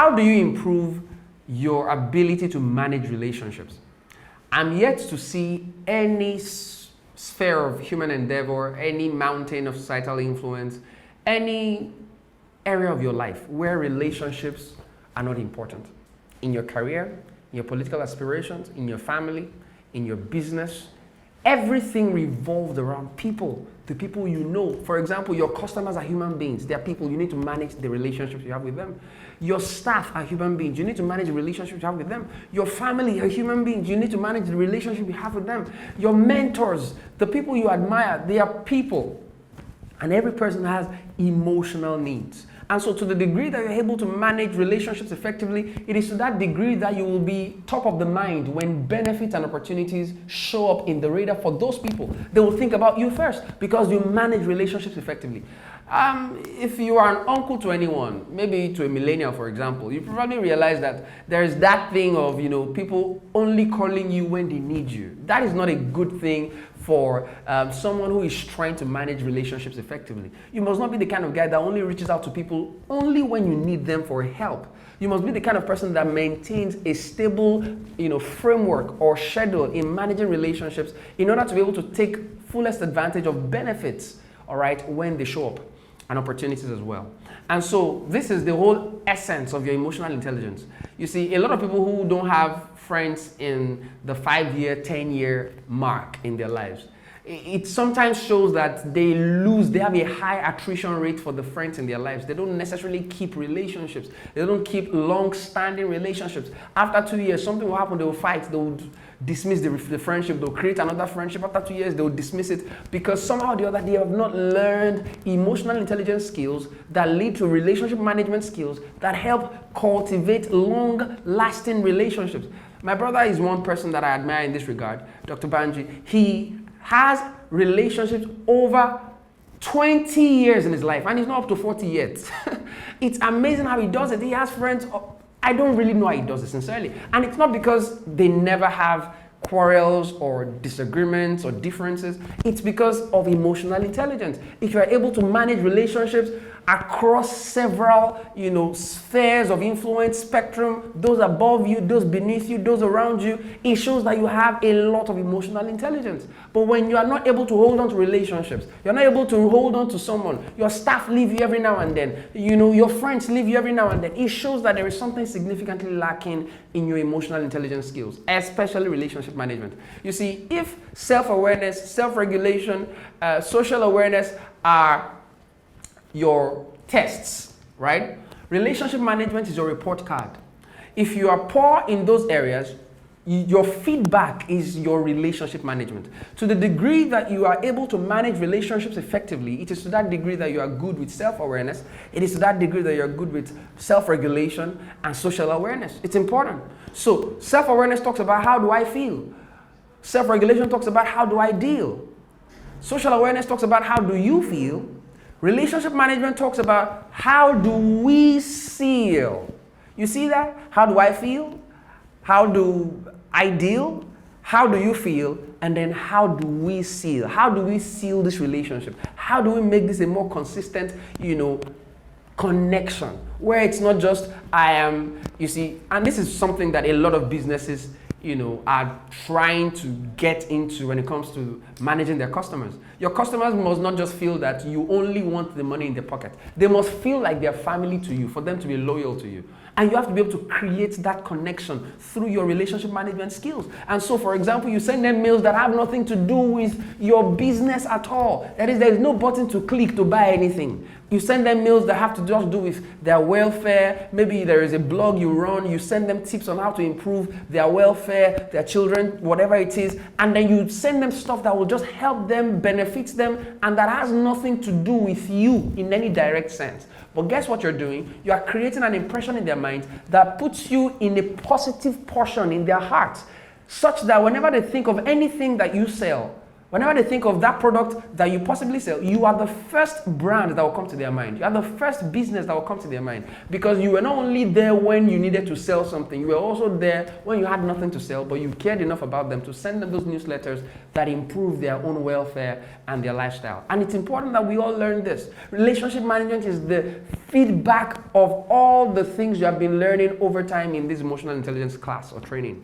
How do you improve your ability to manage relationships? I'm yet to see any sphere of human endeavor, any mountain of societal influence, any area of your life where relationships are not important. In your career, in your political aspirations, in your family, in your business, everything revolves around people, the people you know. For example, your customers are human beings. They are people. You need to manage the relationships you have with them. Your staff are human beings. You need to manage the relationships you have with them. Your family are human beings. You need to manage the relationship you have with them. Your mentors, the people you admire, they are people. And every person has emotional needs. And so to the degree that you're able to manage relationships effectively, it is to that degree that you will be top of the mind when benefits and opportunities show up in the radar for those people. They will think about you first because you manage relationships effectively. If you are an uncle to anyone, maybe to a millennial, for example, you probably realize that there is that thing of, people only calling you when they need you. That is not a good thing for someone who is trying to manage relationships effectively. You must not be the kind of guy that only reaches out to people only when you need them for help. You must be the kind of person that maintains a stable, framework or schedule in managing relationships in order to be able to take fullest advantage of benefits, all right, when they show up, and opportunities as well. And so this is the whole essence of your emotional intelligence. You see, a lot of people who don't have friends in the 5-year, 10-year mark in their lives, it sometimes shows that they have a high attrition rate for the friends in their lives. They don't necessarily keep relationships. They don't keep long-standing relationships. After 2 years, something will happen, they will fight, they will dismiss the friendship, they'll create another friendship. After 2 years, they'll dismiss it because somehow or the other, they have not learned emotional intelligence skills that lead to relationship management skills that help cultivate long-lasting relationships. My brother is one person that I admire in this regard, Dr. Banji. He has relationships over 20 years in his life, and he's not up to 40 yet. It's amazing how he does it. He has friends. I don't really know how he does it, sincerely. And it's not because they never have quarrels or disagreements or differences. It's because of emotional intelligence. If you are able to manage relationships across several, spheres of influence spectrum, those above you, those beneath you, those around you, it shows that you have a lot of emotional intelligence. But when you are not able to hold on to relationships, you're not able to hold on to someone, your staff leave you every now and then, your friends leave you every now and then, it shows that there is something significantly lacking in your emotional intelligence skills, especially relationship management. You see, if self-awareness, self-regulation, social awareness are your tests, right? Relationship management is your report card. If you are poor in those areas, your feedback is your relationship management. To the degree that you are able to manage relationships effectively, it is to that degree that you are good with self-awareness. It is to that degree that you are good with self-regulation and social awareness. It's important. So self-awareness talks about how do I feel. Self-regulation talks about how do I deal. Social awareness talks about how do you feel. Relationship management talks about how do we seal. You see that? How do I feel? How do I deal? How do you feel? And then how do we seal? How do we seal this relationship? How do we make this a more consistent, connection where it's not just I am, and this is something that a lot of businesses are trying to get into when it comes to managing their customers. Your customers must not just feel that you only want the money in their pocket. They must feel like they're family to you for them to be loyal to you. And you have to be able to create that connection through your relationship management skills. And so, for example, you send them mails that have nothing to do with your business at all. That is, there is no button to click to buy anything. You send them mails that have to just do with their welfare. Maybe there is a blog you run. You send them tips on how to improve their welfare, their children, whatever it is. And then you send them stuff that will just help them, benefits them, and that has nothing to do with you in any direct sense. But guess what you're doing? You are creating an impression in their minds that puts you in a positive portion in their hearts, such that whenever they think of anything that you sell, Whenever they think of that product that you possibly sell, you are the first brand that will come to their mind. You are the first business that will come to their mind. Because you were not only there when you needed to sell something, you were also there when you had nothing to sell, but you cared enough about them to send them those newsletters that improve their own welfare and their lifestyle. And it's important that we all learn this. Relationship management is the feedback of all the things you have been learning over time in this emotional intelligence class or training.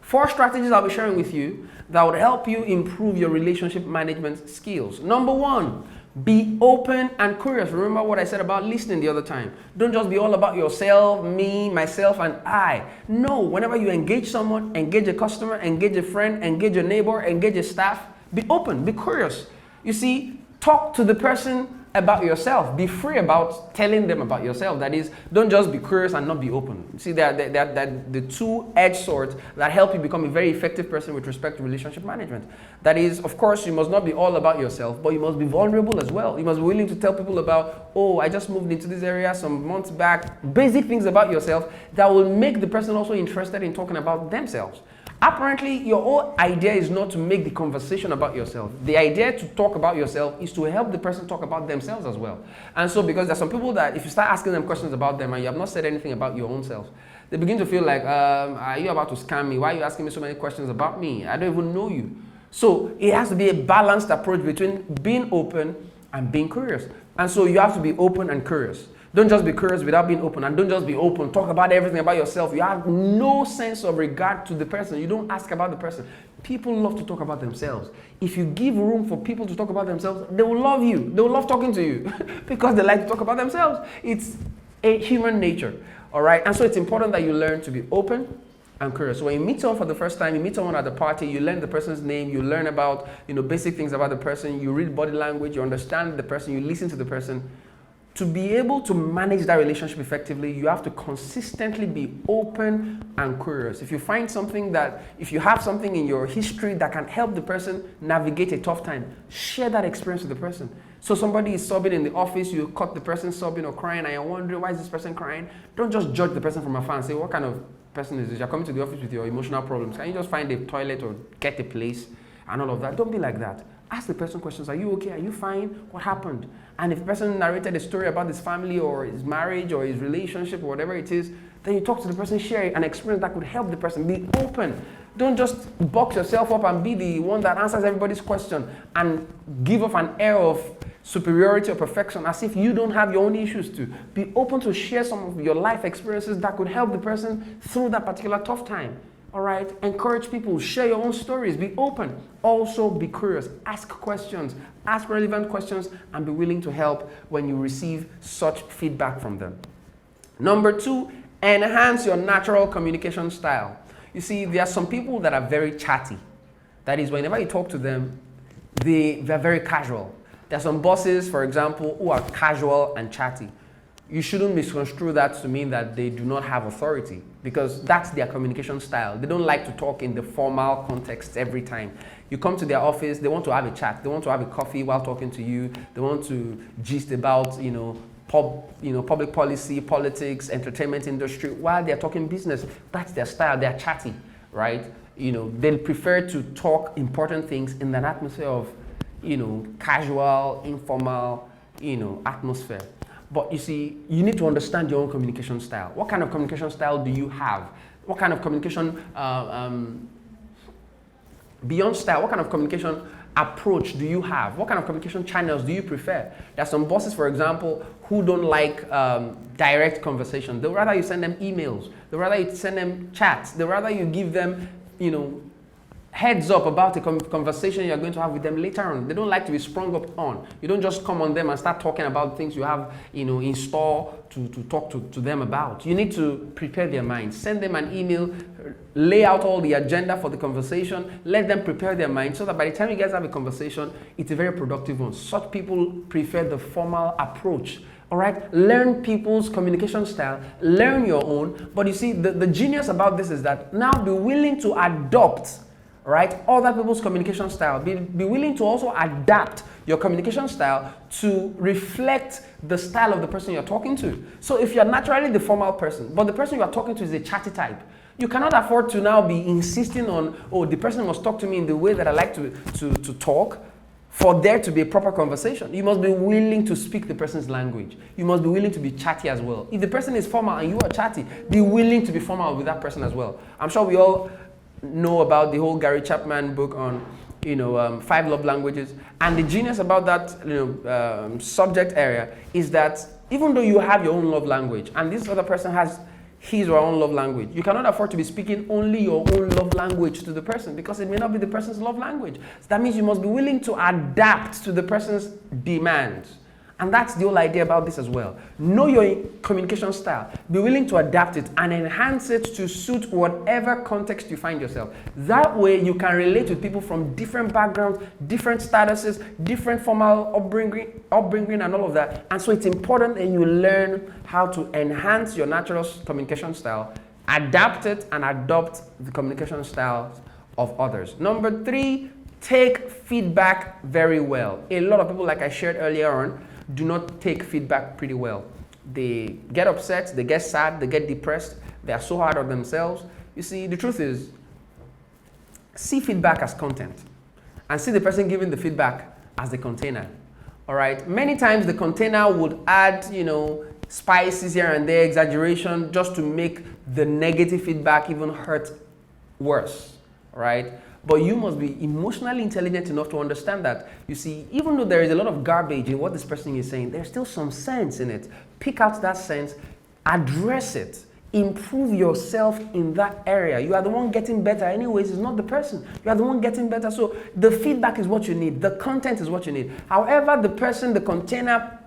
4 strategies I'll be sharing with you that would help you improve your relationship management skills. Number 1, be open and curious. Remember what I said about listening the other time. Don't just be all about yourself, me, myself, and I. No, whenever you engage someone, engage a customer, engage a friend, engage a neighbor, engage a staff, be open, be curious. You see, talk to the person about yourself. Be free about telling them about yourself. That is, don't just be curious and not be open. See, they're the two-edged swords that help you become a very effective person with respect to relationship management. That is, of course, you must not be all about yourself, but you must be vulnerable as well. You must be willing to tell people about, oh, I just moved into this area some months back. Basic things about yourself that will make the person also interested in talking about themselves. Apparently, your whole idea is not to make the conversation about yourself. The idea to talk about yourself is to help the person talk about themselves as well. And so, because there's some people that if you start asking them questions about them and you have not said anything about your own self, they begin to feel like, are you about to scam me? Why are you asking me so many questions about me? I don't even know you. So it has to be a balanced approach between being open and being curious. And so you have to be open and curious. Don't just be curious without being open, and don't just be open. Talk about everything about yourself. You have no sense of regard to the person. You don't ask about the person. People love to talk about themselves. If you give room for people to talk about themselves, they will love you. They will love talking to you because they like to talk about themselves. It's a human nature, all right? And so it's important that you learn to be open and curious. So when you meet someone for the first time, you meet someone at the party, you learn the person's name, you learn about, basic things about the person, you read body language, you understand the person, you listen to the person. To be able to manage that relationship effectively, you have to consistently be open and curious. If you have something in your history that can help the person navigate a tough time, share that experience with the person. So somebody is sobbing in the office, you caught the person sobbing or crying, and you're wondering, why is this person crying? Don't just judge the person from afar and say, what kind of person is this? You're coming to the office with your emotional problems. Can you just find a toilet or get a place and all of that? Don't be like that. Ask the person questions. Are you okay? Are you fine? What happened? And if the person narrated a story about his family or his marriage or his relationship or whatever it is, then you talk to the person, share an experience that could help the person. Be open. Don't just box yourself up and be the one that answers everybody's question and give off an air of superiority or perfection as if you don't have your own issues too. Be open to share some of your life experiences that could help the person through that particular tough time. All right, encourage people, share your own stories, be open. Also be curious, ask questions, ask relevant questions, and be willing to help when you receive such feedback from them. Number 2, enhance your natural communication style. You see, there are some people that are very chatty. That is, whenever you talk to them, they're very casual. There are some bosses, for example, who are casual and chatty. You shouldn't misconstrue that to mean that they do not have authority, because that's their communication style. They don't like to talk in the formal context every time. You come to their office, they want to have a chat. They want to have a coffee while talking to you. They want to gist about, public policy, politics, entertainment industry while they're talking business. That's their style. They're chatty, right? They prefer to talk important things in an atmosphere of, casual, informal, atmosphere. But you see, you need to understand your own communication style. What kind of communication style do you have? What kind of communication, beyond style, what kind of communication approach do you have? What kind of communication channels do you prefer? There are some bosses, for example, who don't like direct conversation. They'd rather you send them emails. They'd rather you send them chats. They'd rather you give them, heads up about a conversation you're going to have with them later on. They don't like to be sprung up on. You don't just come on them and start talking about things you have, in store to talk to them about. You need to prepare their minds. Send them an email, lay out all the agenda for the conversation, let them prepare their mind so that by the time you guys have a conversation, it's a very productive one. Such people prefer the formal approach. All right, learn people's communication style, learn your own. But you see, the genius about this is that now be willing to adopt, right, other people's communication style. Be willing to also adapt your communication style to reflect the style of the person you're talking to. So if you're naturally the formal person, but the person you are talking to is a chatty type, You cannot afford to now be insisting on, oh, the person must talk to me in the way that I like to talk for there to be a proper conversation. You must be willing to speak the person's language. You must be willing to be chatty as well. If the person is formal and you are chatty, be willing to be formal with that person as well. I'm sure we all know about the whole Gary Chapman book on 5 love languages. And the genius about that subject area is that even though you have your own love language and this other person has his or her own love language, you cannot afford to be speaking only your own love language to the person because it may not be the person's love language. So that means you must be willing to adapt to the person's demands. And that's the whole idea about this as well. Know your communication style. Be willing to adapt it and enhance it to suit whatever context you find yourself. That way you can relate with people from different backgrounds, different statuses, different formal upbringing and all of that. And so it's important that you learn how to enhance your natural communication style, adapt it and adopt the communication styles of others. Number 3, take feedback very well. A lot of people, like I shared earlier on, do not take feedback pretty well. They get upset, they get sad, they get depressed, they are so hard on themselves. You see, the truth is, see feedback as content and see the person giving the feedback as the container. All right? Many times the container would add, spices here and there, exaggeration, just to make the negative feedback even hurt worse. All right? But you must be emotionally intelligent enough to understand that, you see, even though there is a lot of garbage in what this person is saying, there's still some sense in it. Pick out that sense, address it, improve yourself in that area. You are the one getting better anyways, it's not the person. You are the one getting better. So the feedback is what you need. The content is what you need. However, the person, the container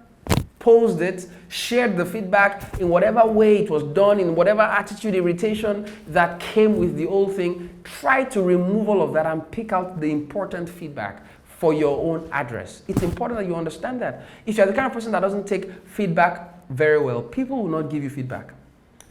posed it, shared the feedback in whatever way it was done, in whatever attitude, irritation that came with the whole thing, try to remove all of that and pick out the important feedback for your own address. It's important that you understand that. If you're the kind of person that doesn't take feedback very well, people will not give you feedback.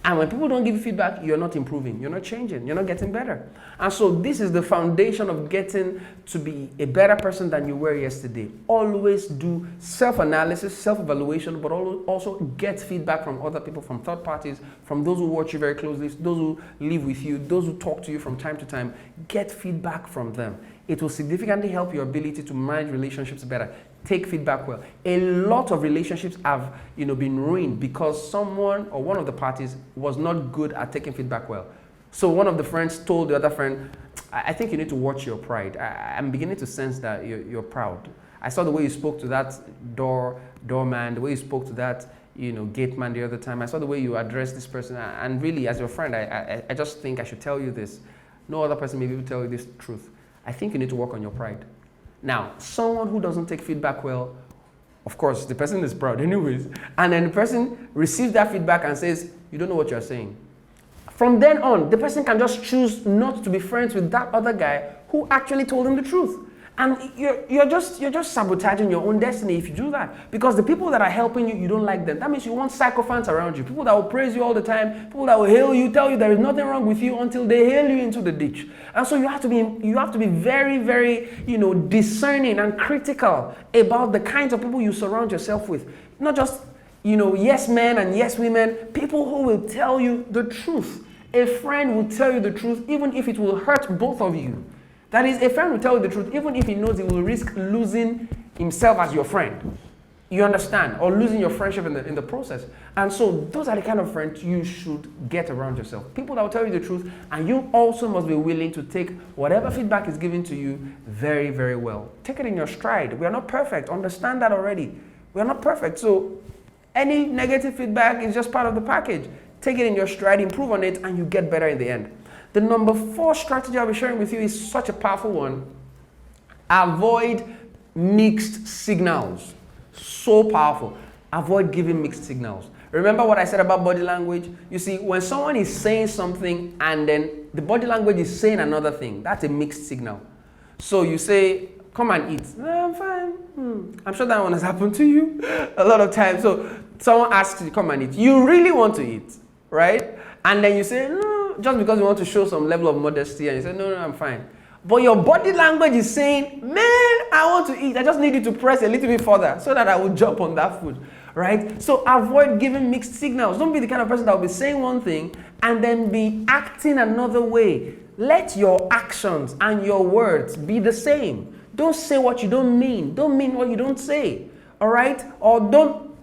And when people don't give you feedback, you're not improving, you're not changing, you're not getting better. And so this is the foundation of getting to be a better person than you were yesterday. Always do self-analysis, self-evaluation, but also get feedback from other people, from third parties, from those who watch you very closely, those who live with you, those who talk to you from time to time. Get feedback from them. It will significantly help your ability to manage relationships better. Take feedback well. A lot of relationships have been ruined because someone or one of the parties was not good at taking feedback well. So one of the friends told the other friend, I think you need to watch your pride. I'm beginning to sense that you're proud. I saw the way you spoke to that doorman, the way you spoke to that gate man the other time. I saw the way you addressed this person. And really, as your friend, I just think I should tell you this. No other person may be able to tell you this truth. I think you need to work on your pride. Now, someone who doesn't take feedback well, of course, the person is proud anyways, and then the person receives that feedback and says, you don't know what you're saying. From then on, the person can just choose not to be friends with that other guy who actually told him the truth. And you're just sabotaging your own destiny if you do that. Because the people that are helping you, you don't like them. That means you want sycophants around you. People that will praise you all the time. People that will hail you, tell you there is nothing wrong with you until they hail you into the ditch. And so you have to be very, very, discerning and critical about the kinds of people you surround yourself with. Not just, yes men and yes women. People who will tell you the truth. A friend will tell you the truth even if it will hurt both of you. That is, a friend will tell you the truth even if he knows he will risk losing himself as your friend. You understand? Or losing your friendship in the process. And so those are the kind of friends you should get around yourself. People that will tell you the truth, and you also must be willing to take whatever feedback is given to you very, very well. Take it in your stride. We are not perfect. Understand that already. We are not perfect. So any negative feedback is just part of the package. Take it in your stride, improve on it, and you get better in the end. The number 4 strategy I'll be sharing with you is such a powerful one. Avoid mixed signals. So powerful. Avoid giving mixed signals. Remember what I said about body language? You see, when someone is saying something and then the body language is saying another thing, that's a mixed signal. So you say, come and eat. No, I'm fine. I'm sure that one has happened to you a lot of times. So someone asks you to come and eat. You really want to eat, right? And then you say, no, just because you want to show some level of modesty, and you say, no, I'm fine. But your body language is saying, man, I want to eat. I just need you to press a little bit further so that I will jump on that food. right? So avoid giving mixed signals. Don't be the kind of person that will be saying one thing and then be acting another way. Let your actions and your words be the same. Don't say what you don't mean. Don't mean what you don't say. All right? Or don't,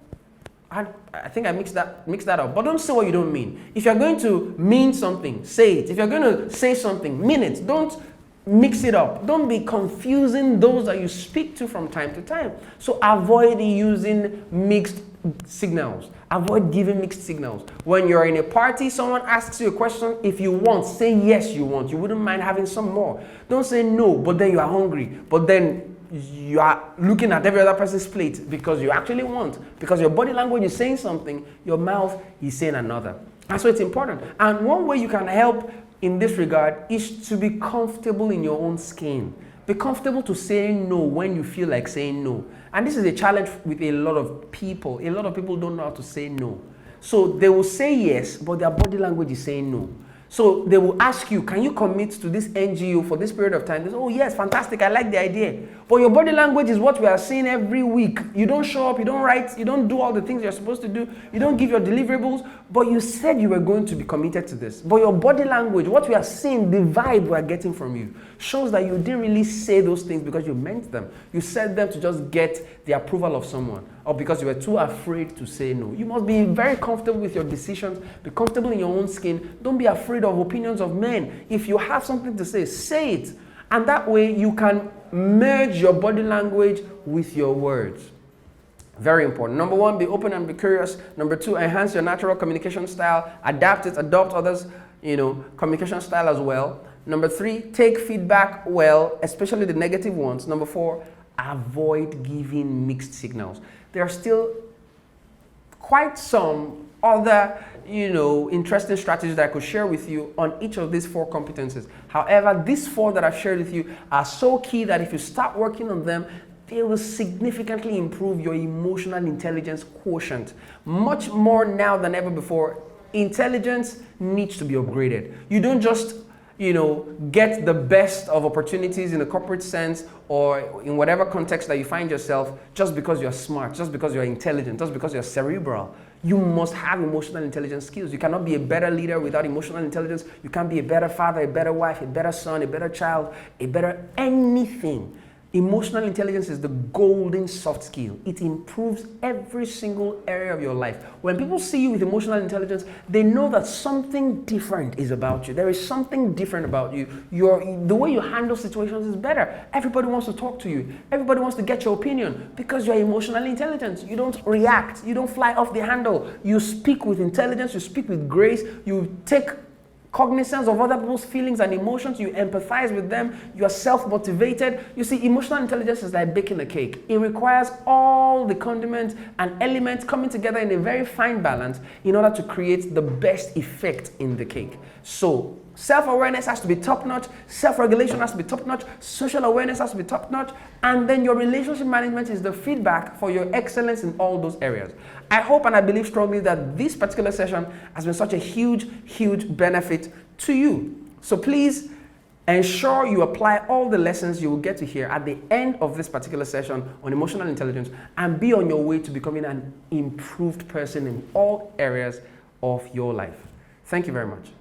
I think I mixed that up. But don't say what you don't mean. If you're going to mean something, say it. If you're going to say something, mean it. Don't mix it up. Don't be confusing those that you speak to from time to time. So avoid using mixed signals. Avoid giving mixed signals. When you're in a party, someone asks you a question, if you want, say yes you want. You wouldn't mind having some more. Don't say no, but then you are hungry. But then you are looking at every other person's plate because you actually want. Because your body language is saying something, your mouth is saying another. And so it's important. And one way you can help in this regard is to be comfortable in your own skin. Be comfortable to saying no when you feel like saying no. And this is a challenge with a lot of people. A lot of people don't know how to say no. So they will say yes, but their body language is saying no. So they will ask you, can you commit to this NGO for this period of time? They say, oh yes, fantastic, I like the idea. But your body language is what we are seeing every week. You don't show up, you don't write, you don't do all the things you're supposed to do, you don't give your deliverables, but you said you were going to be committed to this. But your body language, what we are seeing, the vibe we are getting from you, shows that you didn't really say those things because you meant them. You said them to just get the approval of someone, or because you were too afraid to say no. You must be very comfortable with your decisions, be comfortable in your own skin. Don't be afraid of opinions of men. If you have something to say it. And that way you can merge your body language with your words. Very important. Number one, be open and be curious. Number two, enhance your natural communication style. Adapt it, adopt others, communication style as well. Number three, take feedback well, especially the negative ones. Number four, avoid giving mixed signals. There are still quite some other interesting strategies that I could share with you on each of these four competencies. However, these four that I've shared with you are so key that if you start working on them, they will significantly improve your emotional intelligence quotient. Much more now than ever before, intelligence needs to be upgraded. You don't just get the best of opportunities in a corporate sense or in whatever context that you find yourself just because you're smart, just because you're intelligent, just because you're cerebral. You must have emotional intelligence skills. You cannot be a better leader without emotional intelligence. You can't be a better father, a better wife, a better son, a better child, a better anything. Emotional intelligence is the golden soft skill. It improves every single area of your life. When people see you with emotional intelligence, they know that something different is about you. There is something different about you. The way you handle situations is better. Everybody wants to talk to you. Everybody wants to get your opinion because you're emotionally intelligent. You don't react. You don't fly off the handle. You speak with intelligence. You speak with grace. You take cognizance of other people's feelings and emotions. You empathize with them. You are self-motivated. You see, emotional intelligence is like baking a cake. It requires all the condiments and elements coming together in a very fine balance in order to create the best effect in the cake. So self-awareness has to be top-notch, self-regulation has to be top-notch, social awareness has to be top-notch, and then your relationship management is the feedback for your excellence in all those areas. I hope and I believe strongly that this particular session has been such a huge, huge benefit to you. So please ensure you apply all the lessons you will get to hear at the end of this particular session on emotional intelligence and be on your way to becoming an improved person in all areas of your life. Thank you very much.